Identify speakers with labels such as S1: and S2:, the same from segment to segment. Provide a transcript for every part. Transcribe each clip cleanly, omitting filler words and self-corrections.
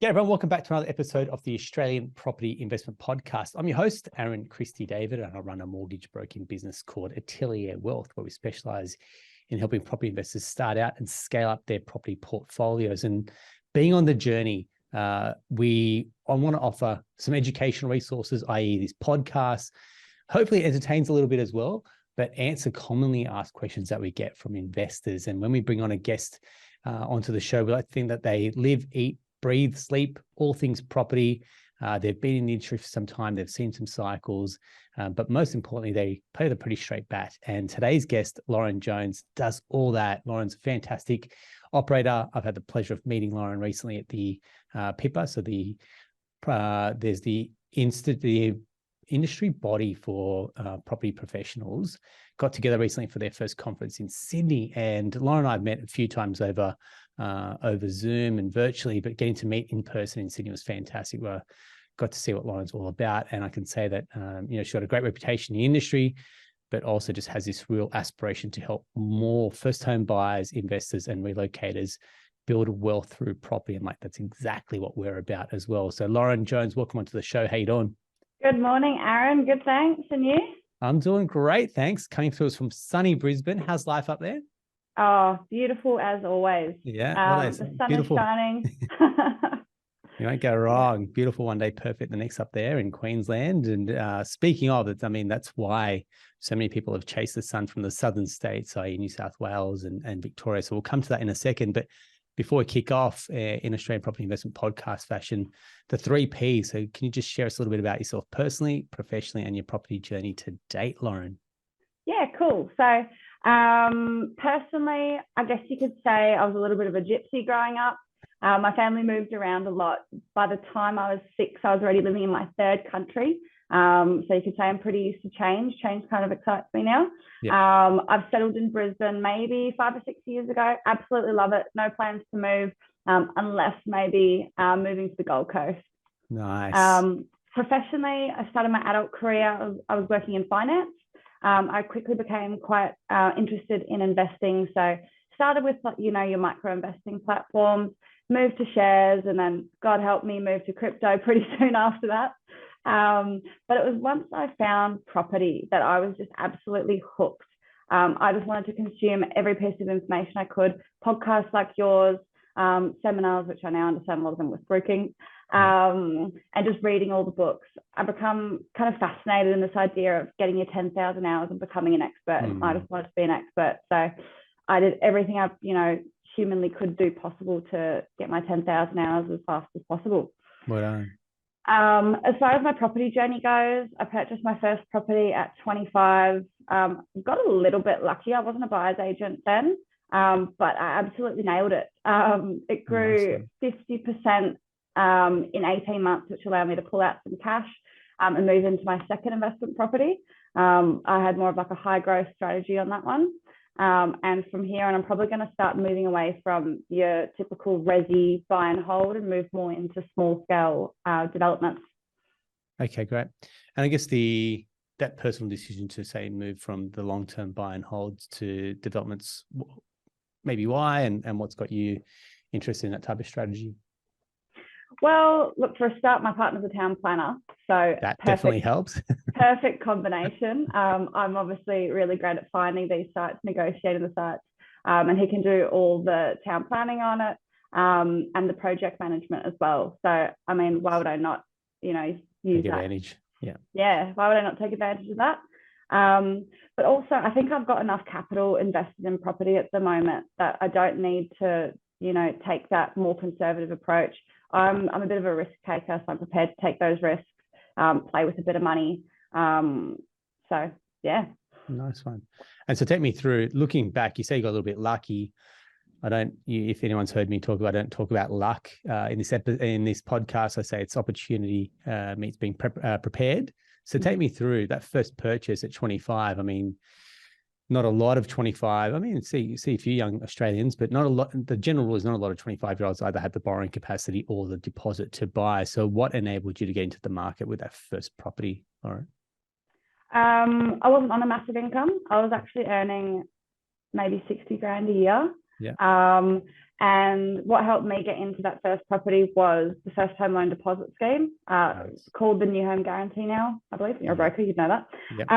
S1: Yeah, everyone, welcome back to another episode of the Australian Property Investment Podcast. I'm your host, Aaron Christie David, and I run a mortgage broking business called Atelier Wealth, where we specialize in helping property investors start out and scale up their property portfolios. And being on the journey, I want to offer some educational resources, i.e. this podcast. Hopefully it entertains a little bit as well, but answer commonly asked questions that we get from investors. And when we bring on a guest onto the show, we like to think that they live, eat, breathe, sleep, all things property. They've been in the industry for some time. They've seen some cycles, but most importantly, they play the pretty straight bat. And today's guest, Lauren Jones, does all that. Lauren's a fantastic operator. I've had the pleasure of meeting Lauren recently at the PIPA. So there's the industry body for property professionals got together recently for their first conference in Sydney. And Lauren and I have met a few times over Zoom and virtually, but getting to meet in person in Sydney was fantastic. We got to see what Lauren's all about. And I can say that, she's got a great reputation in the industry, but also just has this real aspiration to help more first home buyers, investors, and relocators build wealth through property. And that's exactly what we're about as well. So Lauren Jones, welcome onto the show. How you doing?
S2: Good morning, Aaron. Good, thanks. And you?
S1: I'm doing great, thanks. Coming through us from sunny Brisbane. How's life up there?
S2: Oh, beautiful as always.
S1: Yeah,
S2: the sun
S1: beautiful.
S2: is shining.
S1: You won't go wrong. Beautiful one day, perfect the next up there in Queensland. And speaking of it, that's why so many people have chased the sun from the southern states, i.e. New South Wales and Victoria. So we'll come to that in a second. But before we kick off in Australian Property Investment Podcast fashion, the 3 Ps. So can you just share us a little bit about yourself personally, professionally, and your property journey to date, Lauren?
S2: Yeah, cool. So personally, I guess you could say I was a little bit of a gypsy growing up. My family moved around a lot. By the time I was 6, I was already living in my 3rd country. So you could say I'm pretty used to change. Change kind of excites me now. Yeah. I've settled in Brisbane maybe 5 or 6 years ago. Absolutely love it. No plans to move unless maybe moving to the Gold Coast.
S1: Nice.
S2: Professionally, I started my adult career. I was working in finance. I quickly became quite interested in investing. So started with, your micro investing platforms, moved to shares, and then God help me, moved to crypto pretty soon after that. But it was once I found property that I was just absolutely hooked. I just wanted to consume every piece of information I could, podcasts like yours, seminars, which I now understand a lot of them were spruiking, and just reading all the books. I become kind of fascinated in this idea of getting your 10,000 hours and becoming an expert. And I just wanted to be an expert. So I did everything I, humanly could do possible to get my 10,000 hours as fast as possible.
S1: Well done.
S2: As far as my property journey goes, I purchased my first property at 25. Got a little bit lucky. I wasn't a buyer's agent then, but I absolutely nailed it. It grew 50% in 18 months, which allowed me to pull out some cash and move into my second investment property. I had more of a high growth strategy on that one. And from here on, I'm probably going to start moving away from your typical resi buy and hold and move more into small scale developments.
S1: Okay, great. And I guess that personal decision to say move from the long-term buy and hold to developments, maybe why and what's got you interested in that type of strategy?
S2: Well, look, for a start, my partner's a town planner. So
S1: that definitely helps.
S2: Perfect combination. I'm obviously really great at finding these sites, negotiating the sites, and he can do all the town planning on it and the project management as well. So, why would I not, use
S1: take
S2: that?
S1: Advantage. Yeah.
S2: Yeah. Why would I not take advantage of that? But also, I think I've got enough capital invested in property at the moment that I don't need to, take that more conservative approach. I'm a bit of a risk taker, so I'm prepared to take those risks, play with a bit of money. So, yeah.
S1: Nice one. And so take me through, looking back, you say you got a little bit lucky. If anyone's heard me talk about, I don't talk about luck in this podcast. I say it's opportunity meets being prepared. So take me through that first purchase at 25. Not a lot of 25. See a few young Australians, but not a lot. The general rule is not a lot of 25-year-olds either had the borrowing capacity or the deposit to buy. So what enabled you to get into the market with that first property, Lauren?
S2: I wasn't on a massive income. I was actually earning maybe 60 grand a year.
S1: Yeah.
S2: And what helped me get into that first property was the first home loan deposit scheme, called the New Home Guarantee now, I believe. You're a broker, you'd know that.
S1: Yep.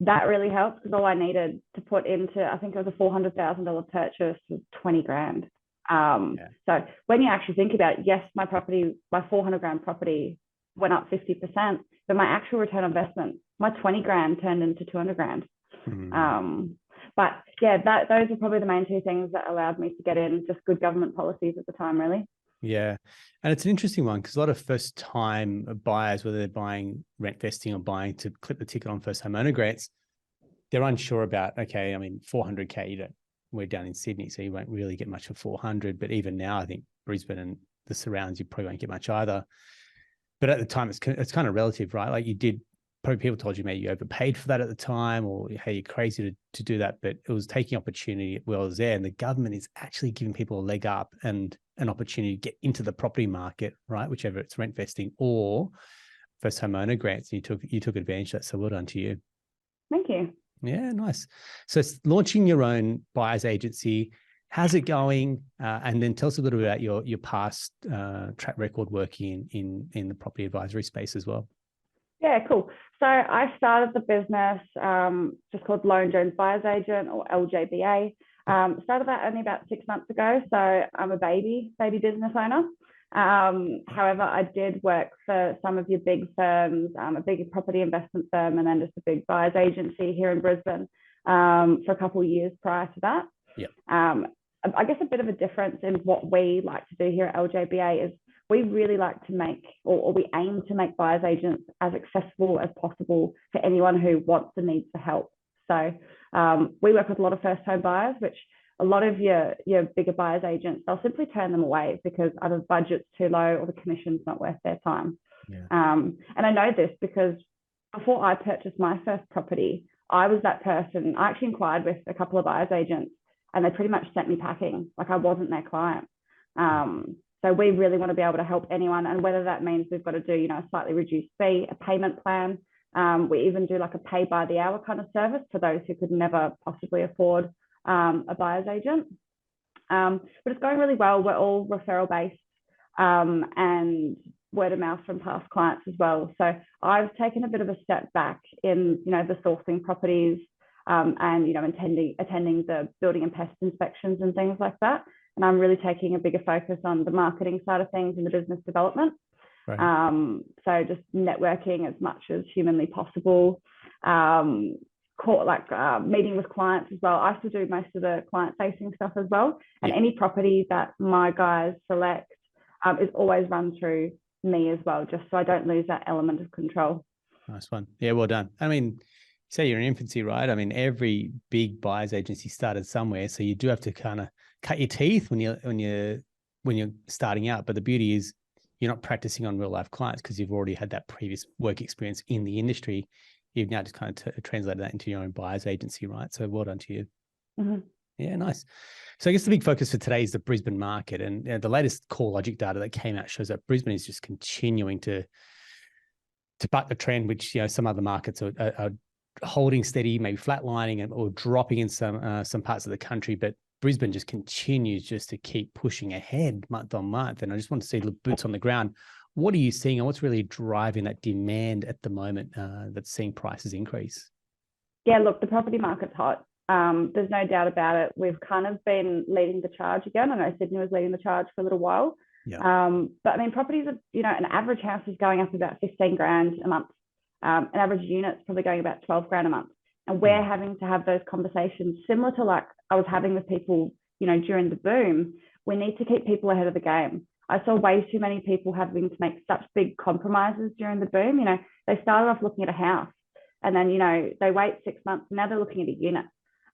S2: That really helped because all I needed to put into, I think it was a $400,000 purchase, was 20 grand. So when you actually think about it, yes, my 400 grand property went up 50%, but my actual return on investment, my 20 grand turned into 200 grand. But yeah, those are probably the main two things that allowed me to get in, just good government policies at the time, really.
S1: Yeah. And it's an interesting one because a lot of first time buyers, whether they're buying rent vesting or buying to clip the ticket on first home owner grants, they're unsure about, okay, I mean, 400K, we're down in Sydney, so you won't really get much for 400. But even now, I think Brisbane and the surrounds, you probably won't get much either. But at the time, it's kind of relative, right? Like probably people told you maybe you overpaid for that at the time, or hey, you're crazy to do that. But it was taking opportunity while it was there. And the government is actually giving people a leg up and an opportunity to get into the property market, right? Whichever it's rent vesting or first home owner grants. You took advantage of that. So well done to you.
S2: Thank you.
S1: Yeah, nice. So launching your own buyer's agency, how's it going? And then tell us a little bit about your past track record working in the property advisory space as well.
S2: Yeah, cool. So I started the business just called Loan Jones Buyer's Agent, or LJBA. Started that only about 6 months ago. So I'm a baby business owner. However, I did work for some of your big firms, a big property investment firm, and then just a big buyer's agency here in Brisbane for a couple of years prior to that.
S1: Yeah.
S2: I guess a bit of a difference in what we like to do here at LJBA is we really like to make, or we aim to make buyer's agents as accessible as possible for anyone who wants and needs the help. So we work with a lot of first home buyers, which a lot of your bigger buyer's agents, they'll simply turn them away because either the budget's too low or the commission's not worth their time.
S1: Yeah.
S2: And I know this because before I purchased my first property, I was that person. I actually inquired with a couple of buyer's agents and they pretty much sent me packing, like I wasn't their client. So we really want to be able to help anyone, and whether that means we've got to do, a slightly reduced fee, a payment plan. We even do like a pay by the hour kind of service for those who could never possibly afford a buyer's agent. But it's going really well. We're all referral based and word of mouth from past clients as well. So I've taken a bit of a step back in, the sourcing properties and, attending the building and pest inspections and things like that. And I'm really taking a bigger focus on the marketing side of things and the business development. Right. So just networking as much as humanly possible. Meeting with clients as well. I still do most of the client-facing stuff as well. And any property that my guys select is always run through me as well, just so I don't lose that element of control.
S1: Nice one. Yeah, well done. I mean, say you're in infancy, right? I mean, every big buyer's agency started somewhere, so you do have to kind of cut your teeth when you're starting out. But the beauty is you're not practicing on real life clients because you've already had that previous work experience in the industry. You've now just kind of translated that into your own buyer's agency, right? So well done to you.
S2: Mm-hmm.
S1: Yeah, nice. So I guess the big focus for today is the Brisbane market, and the latest CoreLogic data that came out shows that Brisbane is just continuing to buck the trend, which some other markets are holding steady, maybe flatlining or dropping in some parts of the country, but Brisbane just continues just to keep pushing ahead month on month. And I just want to see the boots on the ground. What are you seeing, and what's really driving that demand at the moment that's seeing prices increase?
S2: Yeah, look, the property market's hot. There's no doubt about it. We've kind of been leading the charge again. I know Sydney was leading the charge for a little while. Yeah. But I mean, properties are, an average house is going up about 15 grand a month. An average unit's probably going about 12 grand a month. And we're having to have those conversations similar to like I was having with people, during the boom. We need to keep people ahead of the game. I saw way too many people having to make such big compromises during the boom. They started off looking at a house and then, they wait 6 months and now they're looking at a unit.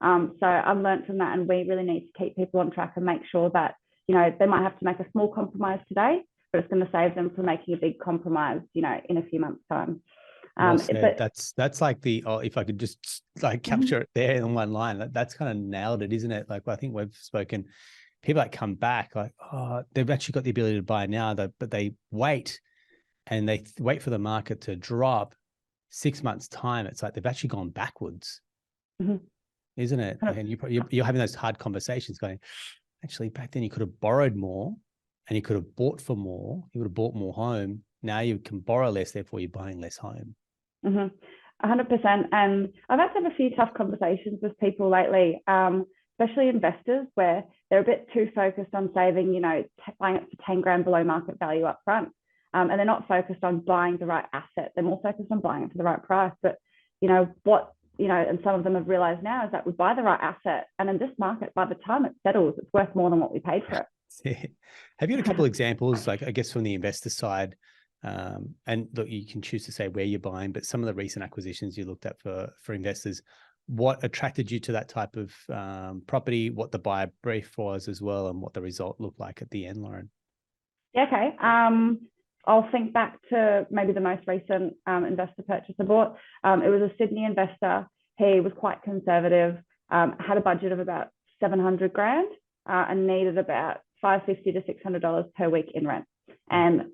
S2: So I've learned from that, and we really need to keep people on track and make sure that, they might have to make a small compromise today, but it's going to save them from making a big compromise, in a few months' time.
S1: But that's like if I could just like capture it there in one line, that's kind of nailed it, isn't it? Like, I think we've spoken, people that come back, like, they've actually got the ability to buy now, but they wait and they wait for the market to drop 6 months' time. It's like they've actually gone backwards.
S2: Mm-hmm.
S1: isn't it? And you're having those hard conversations going, actually, back then you could have borrowed more and you could have bought for more. You would have bought more home. Now you can borrow less, therefore you're buying less home.
S2: 100%. And I've had to have a few tough conversations with people lately, especially investors, where they're a bit too focused on saving, buying it for 10 grand below market value up front. And they're not focused on buying the right asset. They're more focused on buying it for the right price. But, and some of them have realized now is that we buy the right asset. And in this market, by the time it settles, it's worth more than what we paid for it.
S1: Have you had a couple of examples, like I guess from the investor side, and look, you can choose to say where you're buying, but some of the recent acquisitions you looked at for investors, what attracted you to that type of property, what the buyer brief was as well, and what the result looked like at the end, Lauren?
S2: Yeah, okay. I'll think back to maybe the most recent investor purchase I bought. It was a Sydney investor. He was quite conservative, had a budget of about 700 grand and needed about $550 to $600 per week in rent. And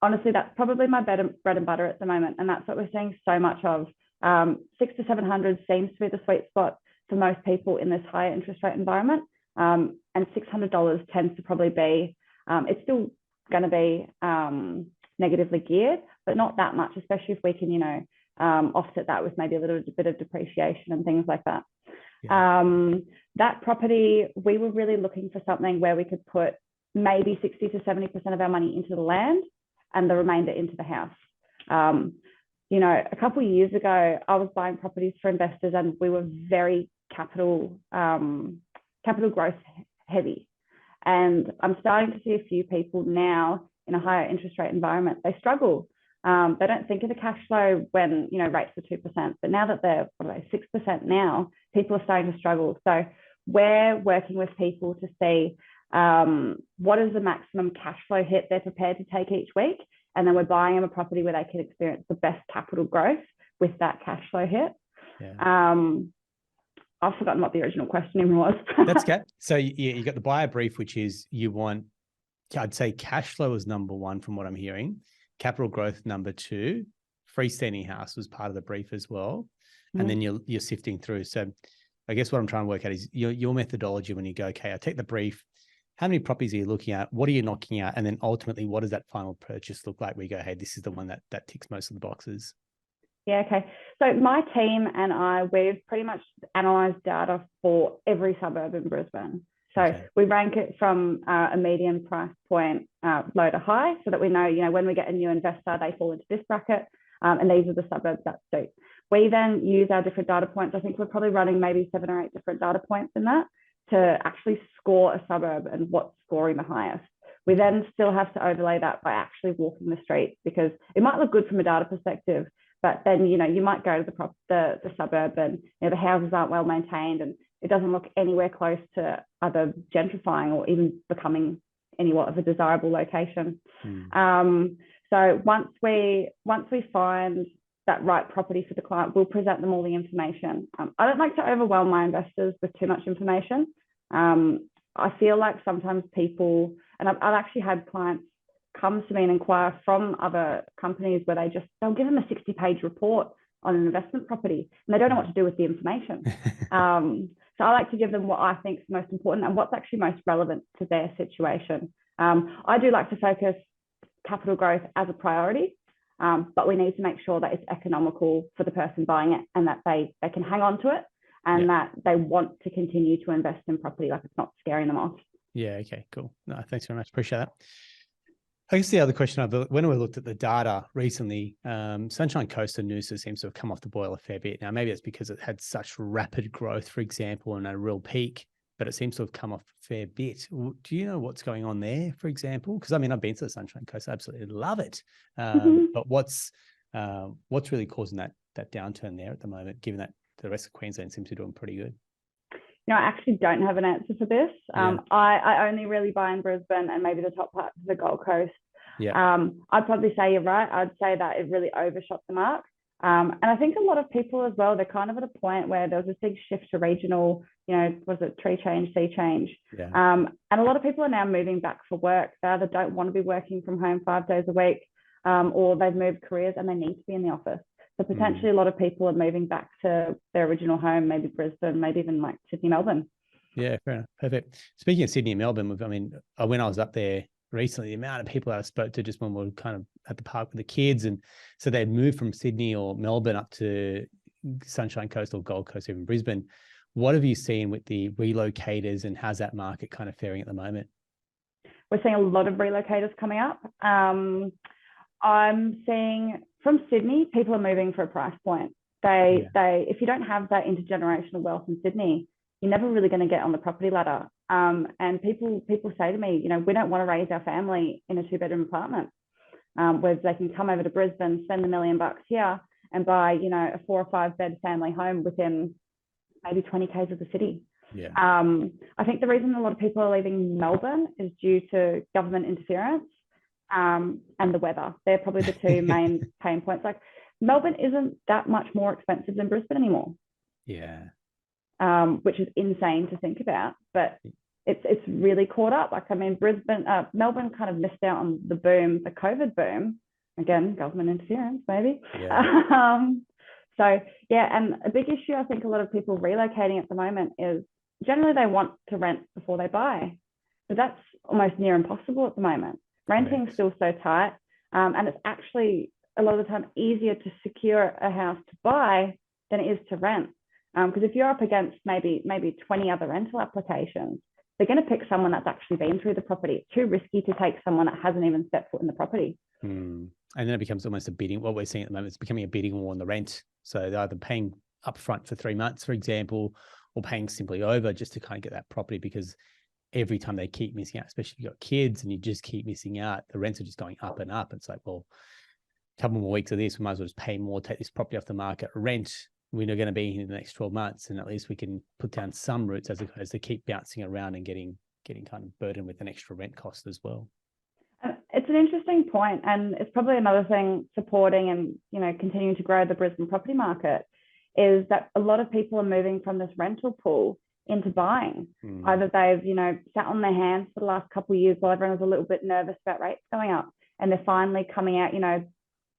S2: honestly, that's probably my bread and butter at the moment. And that's what we're seeing so much of. 600 to 700 seems to be the sweet spot for most people in this higher interest rate environment. And $600 tends to probably be, it's still going to be negatively geared, but not that much, especially if we can, offset that with maybe a little bit of depreciation and things like that. Yeah. That property, we were really looking for something where we could put maybe 60 to 70% of our money into the land and the remainder into the house. A couple of years ago, I was buying properties for investors and we were very capital growth heavy. And I'm starting to see a few people now in a higher interest rate environment, they struggle. They don't think of the cash flow when, rates are 2%, but now that they're 6% now, people are starting to struggle. So we're working with people to see what is the maximum cash flow hit they're prepared to take each week. And then we're buying them a property where they can experience the best capital growth with that cash flow hit. Yeah. I've forgotten what the original question even was.
S1: That's okay. So you got the buyer brief, which is you want, I'd say cash flow is number one from what I'm hearing. Capital growth number two. Freestanding house was part of the brief as well. Mm. And then you're sifting through. So I guess what I'm trying to work out is your methodology when you go, okay, I take the brief. How many properties are you looking at? What are you knocking out? And then ultimately, what does that final purchase look like? We go, hey, this is the one that ticks most of the boxes.
S2: Yeah, okay. So my team and I, we've pretty much analysed data for every suburb in Brisbane. So okay. We rank it from a median price point low to high so that we know, when we get a new investor, they fall into this bracket. And these are the suburbs that suit. We then use our different data points. I think we're probably running maybe 7 or 8 different data points in that to actually score a suburb and what's scoring the highest. We then still have to overlay that by actually walking the streets because it might look good from a data perspective, but then, you might go to the suburb and the houses aren't well maintained and it doesn't look anywhere close to either gentrifying or even becoming anywhat of a desirable location. So once we find that right property for the client, we'll present them all the information. I don't like to overwhelm my investors with too much information. I feel like sometimes people, and I've actually had clients come to me and inquire from other companies where they'll give them a 60-page report on an investment property and they don't know what to do with the information. So I like to give them what I think is most important and what's actually most relevant to their situation. I do like to focus capital growth as a priority, but we need to make sure that it's economical for the person buying it and that they can hang on to it and that they want to continue to invest in property, like it's not scaring them off.
S1: Yeah, okay, cool. No, thanks very much. Appreciate that. I guess the other question when we looked at the data recently, Sunshine Coast and Noosa seems to have come off the boil a fair bit. Now, maybe it's because it had such rapid growth, for example, and a real peak, but it seems to have come off a fair bit. Do you know what's going on there, for example? Because I've been to the Sunshine Coast, I absolutely love it. But what's really causing that downturn there at the moment, given that the rest of Queensland seems to be doing pretty good?
S2: I actually don't have an answer for this. I only really buy in Brisbane and maybe the top part of the Gold Coast. I'd probably say you're right. I'd say that it really overshot the mark. And I think a lot of people as well, they're kind of at a point where there was this big shift to regional, was it tree change, sea change? And a lot of people are now moving back for work. They either don't want to be working from home 5 days a week or they've moved careers and they need to be in the office. So potentially a lot of people are moving back to their original home, maybe Brisbane, maybe even like Sydney, Melbourne.
S1: Yeah, fair enough. Perfect. Speaking of Sydney and Melbourne, I mean, when I was up there recently, the amount of people that I spoke to just when we were kind of at the park with the kids, and so they'd moved from Sydney or Melbourne up to Sunshine Coast or Gold Coast, even Brisbane. What have you seen with the relocators, and how's that market kind of faring at the moment?
S2: We're seeing a lot of relocators coming up. I'm seeing from Sydney, people are moving for a price point. If you don't have that intergenerational wealth in Sydney, you're never really going to get on the property ladder. And people say to me, we don't want to raise our family in a 2-bedroom apartment, where they can come over to Brisbane, spend $1 million here, and buy, a 4 or 5 bed family home within maybe 20 k's of the city.
S1: Yeah.
S2: I think the reason a lot of people are leaving Melbourne is due to government interference and the weather. They're probably the two main pain points. Like, Melbourne isn't that much more expensive than Brisbane anymore.
S1: Yeah.
S2: Which is insane to think about, but it's really caught up. Like, I mean, Melbourne kind of missed out on the boom, the COVID boom. Again, government interference, maybe.
S1: Yeah.
S2: So yeah, and a big issue I think a lot of people relocating at the moment is generally they want to rent before they buy, but that's almost near impossible at the moment. Renting is still so tight, and it's actually a lot of the time easier to secure a house to buy than it is to rent. Because if you're up against maybe 20 other rental applications, they're going to pick someone that's actually been through the property. It's too risky to take someone that hasn't even stepped foot in the property.
S1: And then it becomes almost a bidding. What we're seeing at the moment is becoming a bidding war on the rent. So they're either paying upfront for 3 months, for example, or paying simply over just to kind of get that property, because every time they keep missing out, especially if you've got kids and you just keep missing out, the rents are just going up and up. It's like, well, a couple more weeks of this, we might as well just pay more, take this property off the market, rent. We're not going to be here in the next 12 months. And at least we can put down some roots as opposed to keep bouncing around and getting kind of burdened with an extra rent cost as well.
S2: It's an interesting point, and it's probably another thing supporting and continuing to grow the Brisbane property market is that a lot of people are moving from this rental pool into buying. Either they've sat on their hands for the last couple of years while everyone was a little bit nervous about rates going up, and they're finally coming out.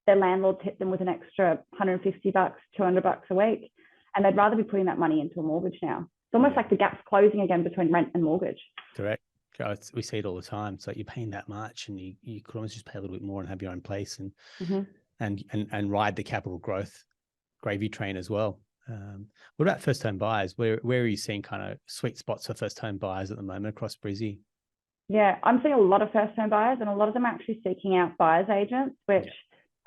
S2: Their landlord tipped them with an extra $150, $200 a week, and they'd rather be putting that money into a mortgage now. It's almost like the gap's closing again between rent and mortgage.
S1: Correct. We see it all the time. So you're paying that much, and you could almost just pay a little bit more and have your own place and ride the capital growth gravy train as well. What about first home buyers? Where are you seeing kind of sweet spots for first home buyers at the moment across Brizzy?
S2: Yeah, I'm seeing a lot of first home buyers, and a lot of them are actually seeking out buyers agents, which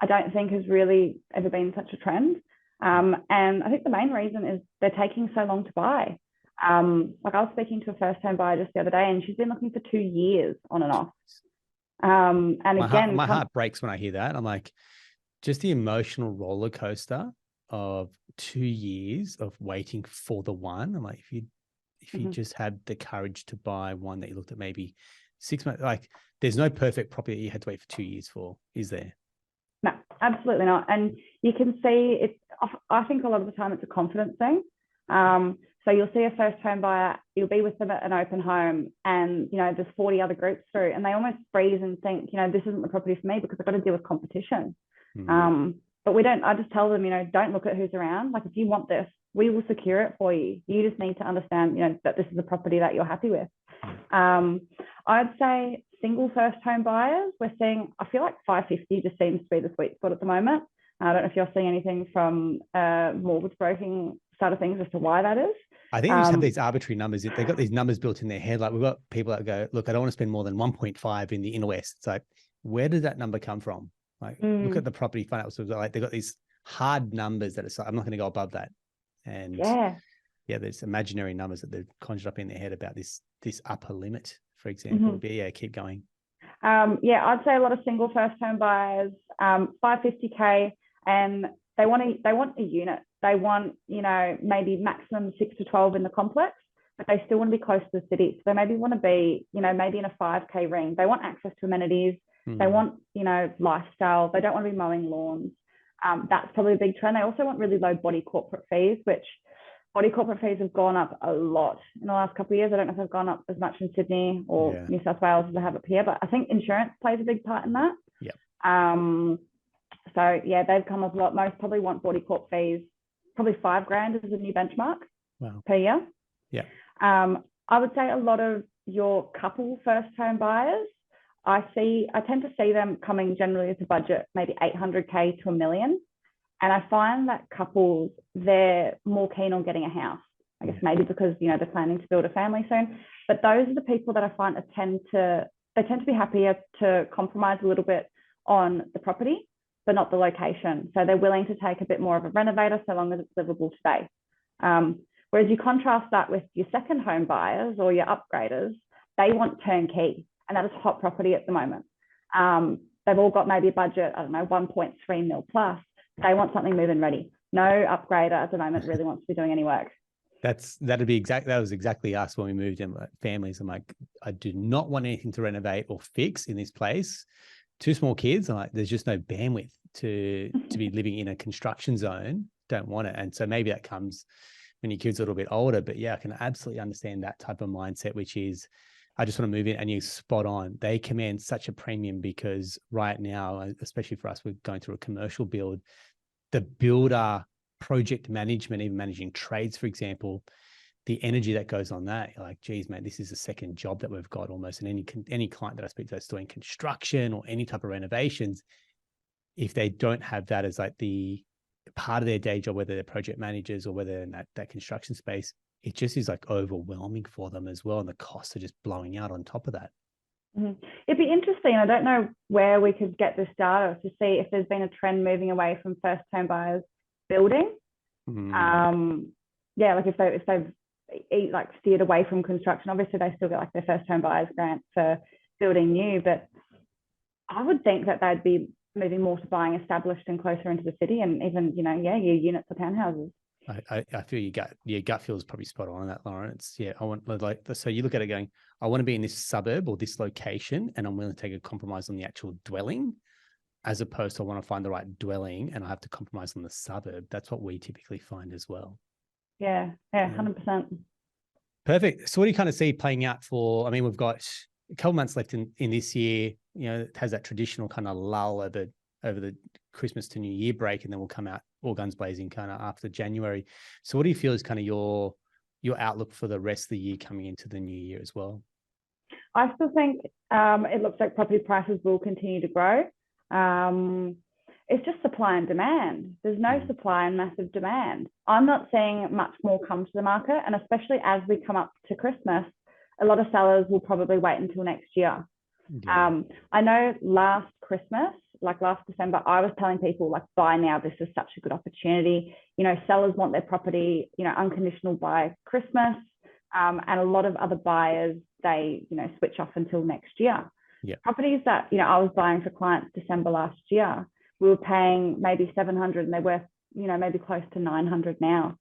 S2: I don't think has really ever been such a trend. And I think the main reason is they're taking so long to buy. Like, I was speaking to a first home buyer just the other day, and she's been looking for 2 years on and off. And
S1: my heart breaks when I hear that. I'm like, just the emotional roller coaster of 2 years of waiting for the one. I'm like, if you just had the courage to buy one that you looked at maybe 6 months, like, there's no perfect property that you had to wait for 2 years for, is there?
S2: No, absolutely not. And you can see it. I think a lot of the time it's a confidence thing. So you'll see a first home buyer, you'll be with them at an open home, and there's 40 other groups through, and they almost freeze and think, this isn't the property for me because I've got to deal with competition. But we don't. I just tell them, don't look at who's around. Like, if you want this, we will secure it for you. You just need to understand, that this is a property that you're happy with. I'd say single first home buyers, we're seeing, I feel like 550 just seems to be the sweet spot at the moment. I don't know if you're seeing anything from mortgage broking side of things as to why that is.
S1: I think they just have these arbitrary numbers. They've got these numbers built in their head. Like, we've got people that go, look, I don't want to spend more than 1.5 in the inner west. It's like, where did that number come from? Like, look at the property financials. Like, they've got these hard numbers that it's like, I'm not going to go above that. And there's imaginary numbers that they've conjured up in their head about this upper limit, for example. But keep going.
S2: I'd say a lot of single first home buyers, 550K, and they want a unit. They want, maybe maximum 6 to 12 in the complex, but they still want to be close to the city. So they maybe want to be, maybe in a 5K ring. They want access to amenities. They want, lifestyle. They don't want to be mowing lawns. That's probably a big trend. They also want really low body corporate fees, which body corporate fees have gone up a lot in the last couple of years. I don't know if they've gone up as much in Sydney or New South Wales as they have up here, but I think insurance plays a big part in that. So yeah, they've come up a lot. Most probably want 40 court fees, probably $5,000 is a new benchmark.
S1: Wow.
S2: Per year.
S1: Yeah.
S2: I would say a lot of your couple first home buyers, I tend to see them coming generally as a budget, maybe 800K to $1 million. And I find that couples, they're more keen on getting a house. I guess maybe because, they're planning to build a family soon. But those are the people that I find tend to be happier to compromise a little bit on the property, but not the location. So they're willing to take a bit more of a renovator so long as it's livable today. Whereas you contrast that with your second home buyers or your upgraders, they want turnkey, and that is hot property at the moment. They've all got maybe a budget, 1.3 mil plus. They want something move-in ready. No upgrader at the moment really wants to be doing any work.
S1: That was exactly us when we moved in families. I'm like, I do not want anything to renovate or fix in this place. 2 small kids. I'm like, there's just no bandwidth to be living in a construction zone. Don't want it. And so maybe that comes when your kid's a little bit older, but yeah, I can absolutely understand that type of mindset, which is, I just want to move in, and you're spot on. They command such a premium because right now, especially for us, we're going through a commercial build. The builder project management, even managing trades, for example, the energy that goes on that, you're like, geez, man, this is a second job that we've got almost. And any client that I speak to that's doing construction or any type of renovations, if they don't have that as like the part of their day job, whether they're project managers or whether in that construction space, it just is like overwhelming for them as well. And the costs are just blowing out on top of that.
S2: Mm-hmm. It'd be interesting. I don't know where we could get this data to see if there's been a trend moving away from first home buyers building. Yeah, like if they've like steered away from construction, obviously they still get like their first home buyers grant for building new, but I would think that they'd be moving more to buying established and closer into the city, and even, your units or townhouses.
S1: I feel your gut feel is probably spot on that, Lauren. So you look at it going, I want to be in this suburb or this location, and I'm willing to take a compromise on the actual dwelling, as opposed to I want to find the right dwelling and I have to compromise on the suburb. That's what we typically find as well.
S2: Yeah, 100%.
S1: Perfect. So what do you kind of see playing out for, we've got a couple months left in this year, it has that traditional kind of lull over the Christmas to New Year break, and then we'll come out all guns blazing kind of after January. So what do you feel is kind of your outlook for the rest of the year coming into the new year as well?
S2: I still think it looks like property prices will continue to grow. It's just supply and demand. There's no supply and massive demand. I'm not seeing much more come to the market, and especially as we come up to Christmas, a lot of sellers will probably wait until next year. Yeah. I know last Christmas, like last December, I was telling people, like, buy now, this is such a good opportunity. Sellers want their property, unconditional by Christmas. And a lot of other buyers, they, switch off until next year. Yeah. Properties that, I was buying for clients December last year, we were paying maybe 700 and they're worth, maybe close to 900 now.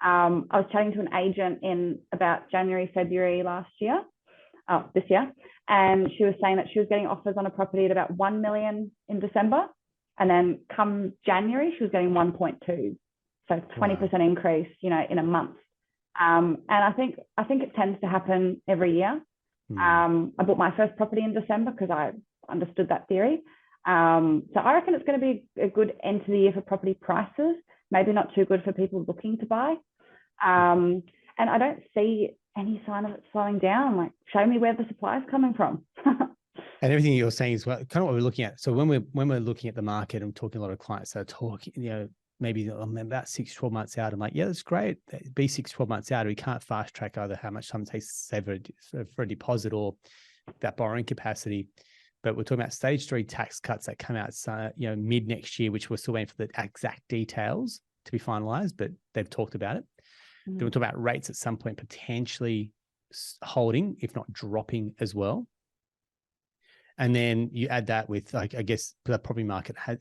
S2: I was chatting to an agent in about January, February this year, and she was saying that she was getting offers on a property at about 1 million in December, and then come January she was getting 1.2, so 20% increase, in a month. And I think it tends to happen every year. I bought my first property in December because I understood that theory. So I reckon it's going to be a good end to the year for property prices, maybe not too good for people looking to buy. And I don't see any sign of it slowing down. Like, show me where the supply is coming from.
S1: And everything you're saying is kind of what we're looking at. So when we're looking at the market, I'm talking to a lot of clients that are talking, maybe about 6-12 months out. I'm like, yeah, that's great. Be 6-12 months out. We can't fast track either how much time it takes to save for a deposit or that borrowing capacity. But we're talking about stage 3 tax cuts that come out, mid next year, which we're still waiting for the exact details to be finalized, but they've talked about it. Then we'll talk about rates at some point potentially holding, if not dropping as well. And then you add that with, like, I guess the property market had,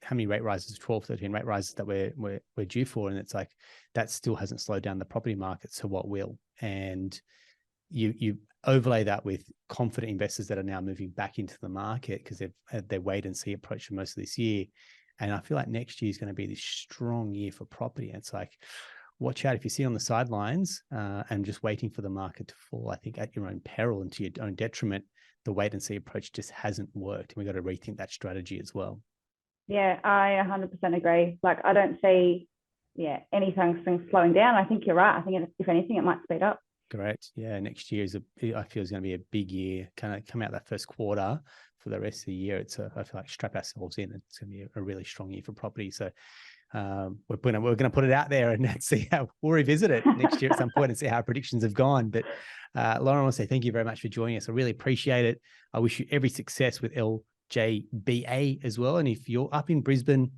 S1: how many rate rises, 12, 13 rate rises that we're due for. And it's like, that still hasn't slowed down the property market. So what will? And you overlay that with confident investors that are now moving back into the market because they've had their wait and see approach for most of this year. And I feel like next year is going to be this strong year for property. And it's like, watch out if you see on the sidelines and just waiting for the market to fall. I think at your own peril and to your own detriment, the wait and see approach just hasn't worked. And we've got to rethink that strategy as well.
S2: Yeah, I 100% agree. Like, I don't see, anything slowing down. I think you're right. I think if anything, it might speed up.
S1: Great. Yeah, next year I feel is going to be a big year. Kind of come out that first quarter for the rest of the year. I feel like strap ourselves in. It's going to be a really strong year for property. So we're going to put it out there and see how we'll revisit it next year at some point and see how our predictions have gone. But Lauren, I want to say thank you very much for joining us. I really appreciate it. I wish you every success with LJBA as well. And if you're up in Brisbane,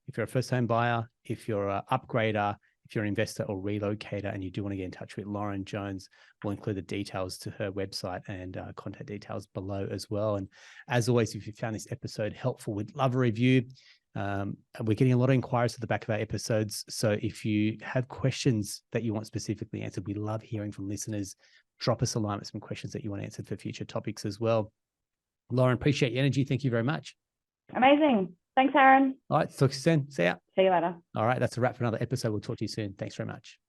S1: if you're a first home buyer, if you're an upgrader, if you're an investor or relocator and you do want to get in touch with Lauren Jones, we'll include the details to her website and contact details below as well. And as always, if you found this episode helpful, we'd love a review. We're getting a lot of inquiries at the back of our episodes. So if you have questions that you want specifically answered, we love hearing from listeners. Drop us a line with some questions that you want answered for future topics as well. Lauren, appreciate your energy. Thank you very much.
S2: Amazing. Thanks, Aaron.
S1: All right. Talk to you soon. See ya.
S2: See you later.
S1: All right. That's a wrap for another episode. We'll talk to you soon. Thanks very much.